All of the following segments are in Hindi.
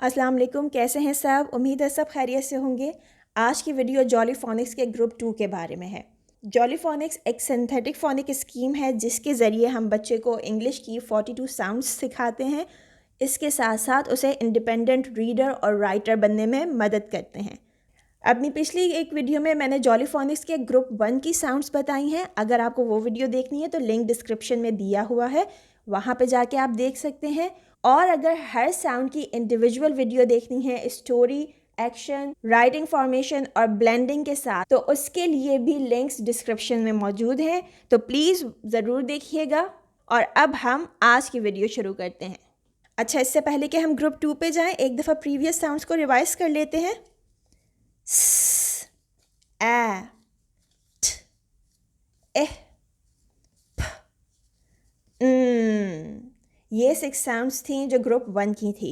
अस्सलाम वालेकुम, कैसे हैं सब? उम्मीद है सब खैरियत से होंगे। आज की वीडियो जॉली फोनिक्स के ग्रुप 2 के बारे में है। जॉली फोनिक्स एक सिंथेटिक फोनिक स्कीम है जिसके ज़रिए हम बच्चे को इंग्लिश की 42 साउंड्स सिखाते हैं। इसके साथ साथ उसे इंडिपेंडेंट रीडर और राइटर बनने में मदद करते हैं। अपनी पिछली एक वीडियो में मैंने जॉली फोनिक्स के ग्रुप 1 की साउंड्स बताई हैं। अगर आपको वो वीडियो देखनी है तो लिंक डिस्क्रिप्शन में दिया हुआ है, वहाँ पे जाके आप देख सकते हैं। और अगर हर साउंड की इंडिविजुअल वीडियो देखनी है स्टोरी, एक्शन, राइटिंग फॉर्मेशन और ब्लेंडिंग के साथ, तो उसके लिए भी लिंक्स डिस्क्रिप्शन में मौजूद हैं, तो प्लीज़ ज़रूर देखिएगा। और अब हम आज की वीडियो शुरू करते हैं। अच्छा, इससे पहले कि हम ग्रुप 2 पे जाएं, एक दफ़ा प्रीवियस साउंड्स को रिवाइज कर लेते हैं। स, ए, ट, ए, ये 6 साउंड्स थी जो ग्रुप 1 की थी।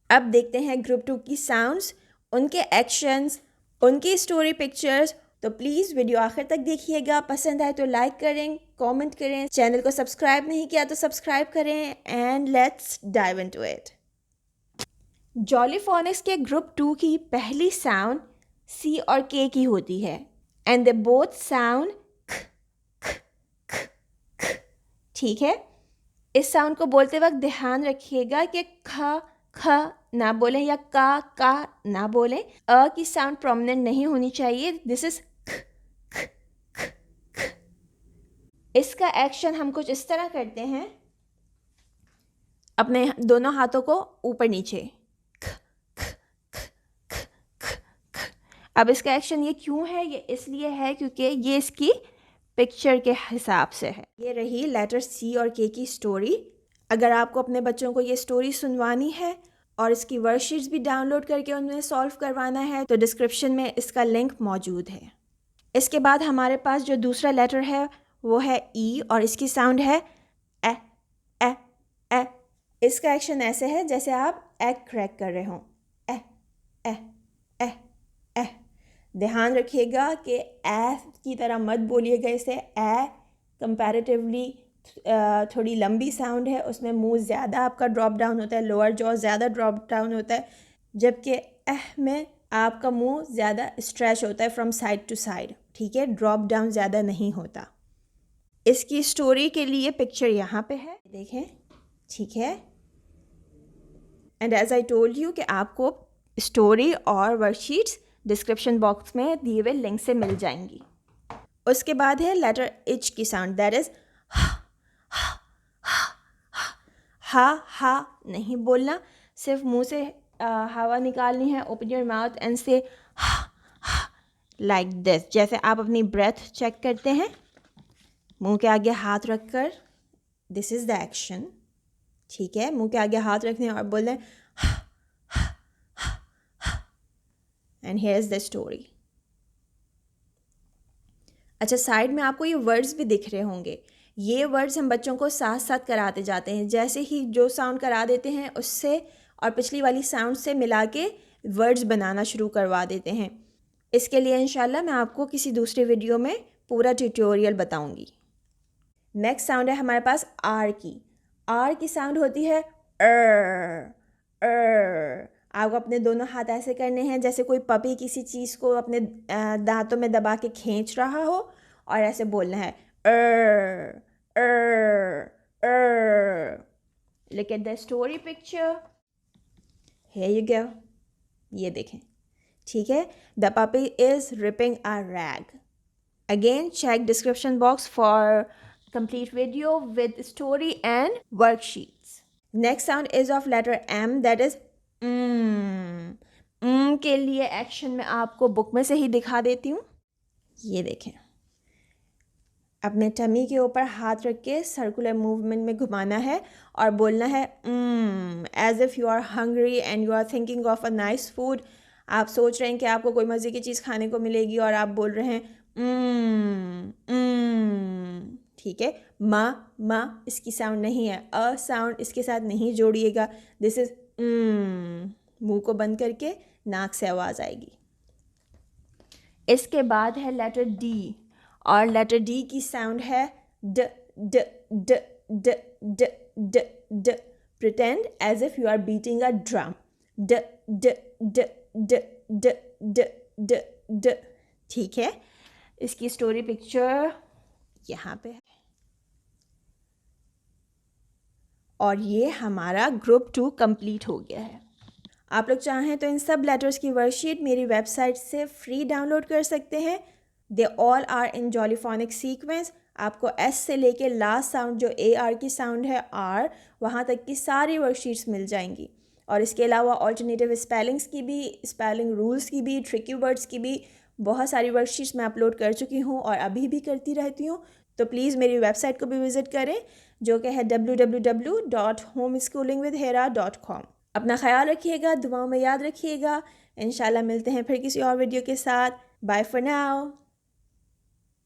अब देखते हैं ग्रुप 2 की साउंड्स, उनके एक्शंस, उनकी स्टोरी पिक्चर्स। तो प्लीज़ वीडियो आखिर तक देखिएगा। पसंद आए तो लाइक करें, कमेंट करें, चैनल को सब्सक्राइब नहीं किया तो सब्सक्राइब करें। And let's dive into it. Jolly phoenix के ग्रुप 2 की पहली साउंड सी और के की होती है एंड दे बोथ साउंड ख। ठीक है, इस साउंड को बोलते वक्त ध्यान रखिएगा कि ख ना बोलें या का ना बोलें। अ की साउंड प्रोमिनेंट नहीं होनी चाहिए। दिस इज ख। इसका एक्शन हम कुछ इस तरह करते हैं, अपने दोनों हाथों को ऊपर नीचे। अब इसका एक्शन ये क्यों है? ये इसलिए है क्योंकि ये इसकी पिक्चर के हिसाब से है। ये रही लेटर सी और के की स्टोरी। अगर आपको अपने बच्चों को ये स्टोरी सुनवानी है और इसकी वर्कशीट्स भी डाउनलोड करके उन्हें सॉल्व करवाना है तो डिस्क्रिप्शन में इसका लिंक मौजूद है। इसके बाद हमारे पास जो दूसरा लेटर है वो है ई और इसकी साउंड है ए ए ए। इसका एक्शन ऐसे है जैसे आप एग क्रैक कर रहे हों। ए ए ए ए। ध्यान रखिएगा कि ए की तरह मत बोलिएगा इसे। ए कंपैरेटिवली थोड़ी लंबी साउंड है, उसमें मुंह ज़्यादा आपका ड्रॉप डाउन होता है, लोअर जॉ ज़्यादा ड्रॉप डाउन होता है, जबकि एह में आपका मुंह ज़्यादा स्ट्रेच होता है फ्रॉम साइड टू साइड। ठीक है, ड्रॉप डाउन ज़्यादा नहीं होता। इसकी स्टोरी के लिए पिक्चर यहाँ पे है, देखें। ठीक है, and as I told you कि आपको स्टोरी और वर्कशीट्स डिस्क्रिप्शन बॉक्स में दिए हुए लिंक से मिल जाएंगी। उसके बाद है लेटर एच की साउंड, दैट इज हा नहीं बोलना, सिर्फ मुंह से हवा निकालनी है। ओपन योर माउथ एंड से लाइक दिस, जैसे आप अपनी ब्रेथ चेक करते हैं मुंह के आगे हाथ रखकर। This is the action. ठीक है, मुंह के आगे हाथ रखने और बोलना and here is the story. अच्छा, साइड में आपको ये वर्ड्स भी दिख रहे होंगे। ये वर्ड्स हम बच्चों को साथ साथ कराते जाते हैं। जैसे ही जो साउंड करा देते हैं उससे और पिछली वाली साउंड से मिला के वर्ड्स बनाना शुरू करवा देते हैं। इसके लिए इंशाल्लाह मैं आपको किसी दूसरे वीडियो में पूरा ट्यूटोरियल बताऊंगी। नेक्स्ट साउंड है हमारे पास आर की। आर की साउंड होती है आपको अपने दोनों हाथ ऐसे करने हैं जैसे कोई पपी किसी चीज़ को अपने दांतों में दबा के खींच रहा हो, और ऐसे बोलना है Look at the story picture. Here you go. ये देखें। ठीक है, the puppy is ripping a rag. Again, check description box for complete video with story and worksheets. Next sound is of letter M, that is के लिए एक्शन में आपको बुक में से ही दिखा देती हूँ। ये देखें, अपने टमी के ऊपर हाथ रख के सर्कुलर मूवमेंट में घुमाना है और बोलना है as if you are hungry and you are thinking of a nice food. आप सोच रहे हैं कि आपको कोई मज़े की चीज़ खाने को मिलेगी और आप बोल रहे हैं ठीक है, मा इसकी साउंड नहीं है, अ साउंड इसके साथ नहीं जोड़िएगा। दिस इज मुंह को बंद करके नाक से आवाज़ आएगी। इसके बाद है लेटर डी, और लेटर डी की साउंड है ड ड ड ड ड ड ड। Pretend as if you are beating a drum. ड ड ड ड ड ड ड ड। ठीक है, इसकी स्टोरी पिक्चर यहाँ पे है और ये हमारा ग्रुप 2 कंप्लीट हो गया है। आप लोग चाहें तो इन सब लेटर्स की वर्कशीट मेरी वेबसाइट से फ्री डाउनलोड कर सकते हैं। They all are in jolly phonic sequence. आपको एस से लेके लास्ट साउंड जो ए आर की साउंड है आर, वहाँ तक की सारी वर्कशीट्स मिल जाएंगी। और इसके अलावा ऑल्टरनेटिव स्पेलिंग्स की भी, स्पेलिंग रूल्स की भी, ट्रिकी वर्ड्स की भी बहुत सारी वर्कशीट्स मैं अपलोड कर चुकी हूँ और अभी भी करती रहती हूँ। तो प्लीज़ मेरी वेबसाइट को भी विज़िट करें जो कि है www.homeschoolingwithhera.com। अपना ख्याल रखिएगा, दुआओं में याद रखिएगा। इंशाल्लाह मिलते हैं फिर किसी और वीडियो के साथ। Bye for now.